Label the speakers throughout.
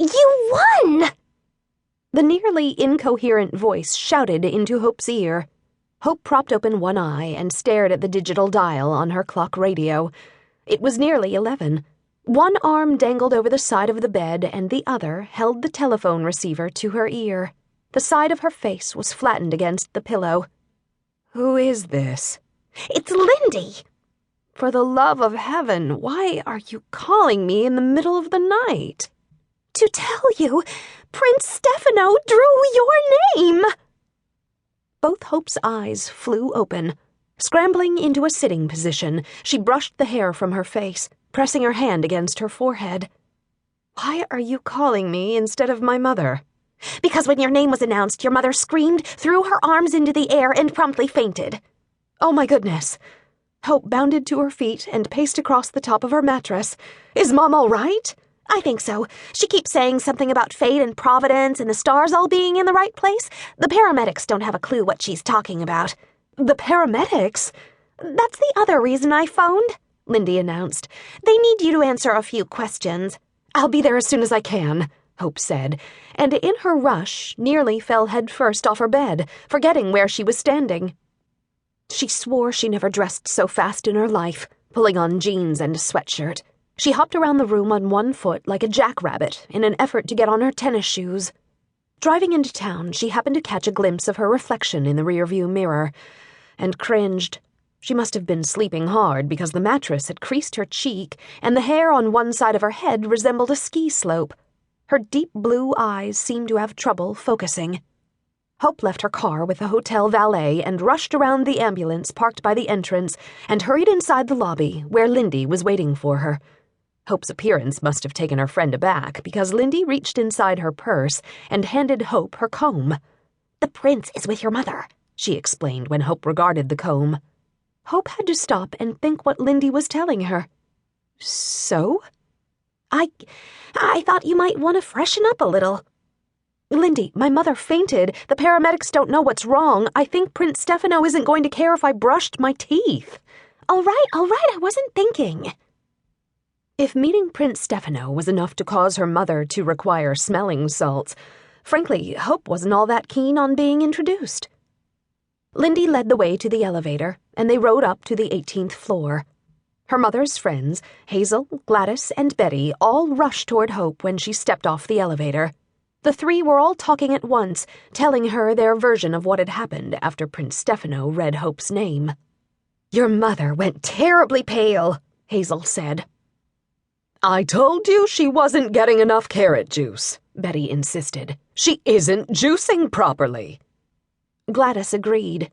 Speaker 1: You won! The nearly incoherent voice shouted into Hope's ear. Hope propped open one eye and stared at the digital dial on her clock radio. It was nearly 11. One arm dangled over the side of the bed and the other held the telephone receiver to her ear. The side of her face was flattened against the pillow. "Who is this?"
Speaker 2: "It's Lindy."
Speaker 1: "For the love of heaven, why are you calling me in the middle of the night?"
Speaker 2: "To tell you, Prince Stefano drew your name."
Speaker 1: Both Hope's eyes flew open. Scrambling into a sitting position, she brushed the hair from her face, pressing her hand against her forehead. "Why are you calling me instead of my mother?"
Speaker 2: "Because when your name was announced, your mother screamed, threw her arms into the air, and promptly fainted."
Speaker 1: "Oh, my goodness." Hope bounded to her feet and paced across the top of her mattress. "Is Mom all right?"
Speaker 2: "I think so. She keeps saying something about fate and providence and the stars all being in the right place. The paramedics don't have a clue what she's talking about."
Speaker 1: "The paramedics?"
Speaker 2: "That's the other reason I phoned," Lindy announced. "They need you to answer a few questions."
Speaker 1: "I'll be there as soon as I can," Hope said, and in her rush nearly fell headfirst off her bed, forgetting where she was standing. She swore she never dressed so fast in her life, pulling on jeans and a sweatshirt. She hopped around the room on one foot like a jackrabbit in an effort to get on her tennis shoes. Driving into town, she happened to catch a glimpse of her reflection in the rearview mirror, and cringed. She must have been sleeping hard because the mattress had creased her cheek, and the hair on one side of her head resembled a ski slope. Her deep blue eyes seemed to have trouble focusing. Hope left her car with the hotel valet and rushed around the ambulance parked by the entrance and hurried inside the lobby where Lindy was waiting for her. Hope's appearance must have taken her friend aback because Lindy reached inside her purse and handed Hope her comb.
Speaker 2: "The prince is with your mother,"
Speaker 1: she explained when Hope regarded the comb. Hope had to stop and think what Lindy was telling her. "So?"
Speaker 2: I thought you might want to freshen up a little."
Speaker 1: "Lindy, my mother fainted. The paramedics don't know what's wrong. I think Prince Stefano isn't going to care if I brushed my teeth."
Speaker 2: All right, I wasn't thinking."
Speaker 1: If meeting Prince Stefano was enough to cause her mother to require smelling salts, frankly, Hope wasn't all that keen on being introduced. Lindy led the way to the elevator, and they rode up to the 18th floor. Her mother's friends, Hazel, Gladys, and Betty, all rushed toward Hope when she stepped off the elevator. The three were all talking at once, telling her their version of what had happened after Prince Stefano read Hope's name. "Your mother went terribly pale," Hazel said. "I told you she wasn't getting enough carrot juice," Betty insisted. "She isn't juicing properly." Gladys agreed.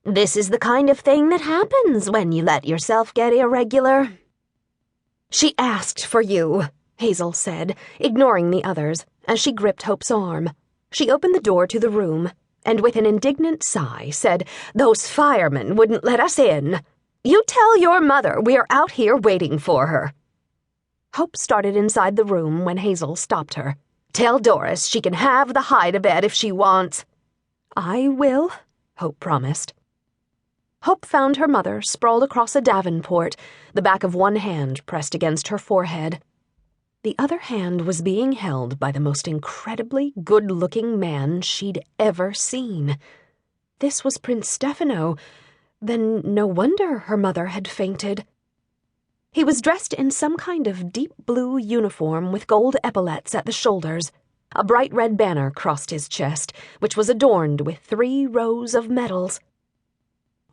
Speaker 2: "This is the kind of thing that happens when you let yourself get irregular."
Speaker 1: "She asked for you," Hazel said, ignoring the others, as she gripped Hope's arm. She opened the door to the room, and with an indignant sigh said, "Those firemen wouldn't let us in. You tell your mother we're out here waiting for her." Hope started inside the room when Hazel stopped her. "Tell Doris she can have the hide-a-bed if she wants." "I will," Hope promised. Hope found her mother sprawled across a davenport, the back of one hand pressed against her forehead. The other hand was being held by the most incredibly good-looking man she'd ever seen. This was Prince Stefano. Then no wonder her mother had fainted. He was dressed in some kind of deep blue uniform with gold epaulets at the shoulders. A bright red banner crossed his chest, which was adorned with 3 rows of medals.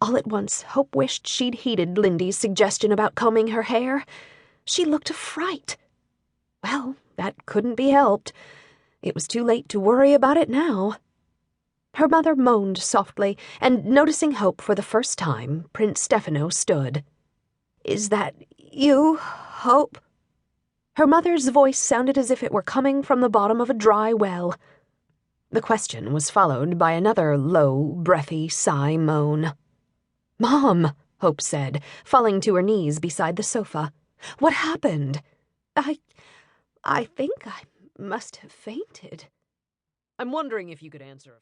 Speaker 1: All at once, Hope wished she'd heeded Lindy's suggestion about combing her hair. She looked a fright. Well, that couldn't be helped. It was too late to worry about it now. Her mother moaned softly, and noticing Hope for the first time, Prince Stefano stood. "Is that you, Hope?" Her mother's voice sounded as if it were coming from the bottom of a dry well. The question was followed by another low, breathy sigh moan. "Mom," Hope said, falling to her knees beside the sofa. "What happened?" I think I must have fainted." "I'm wondering if you could answer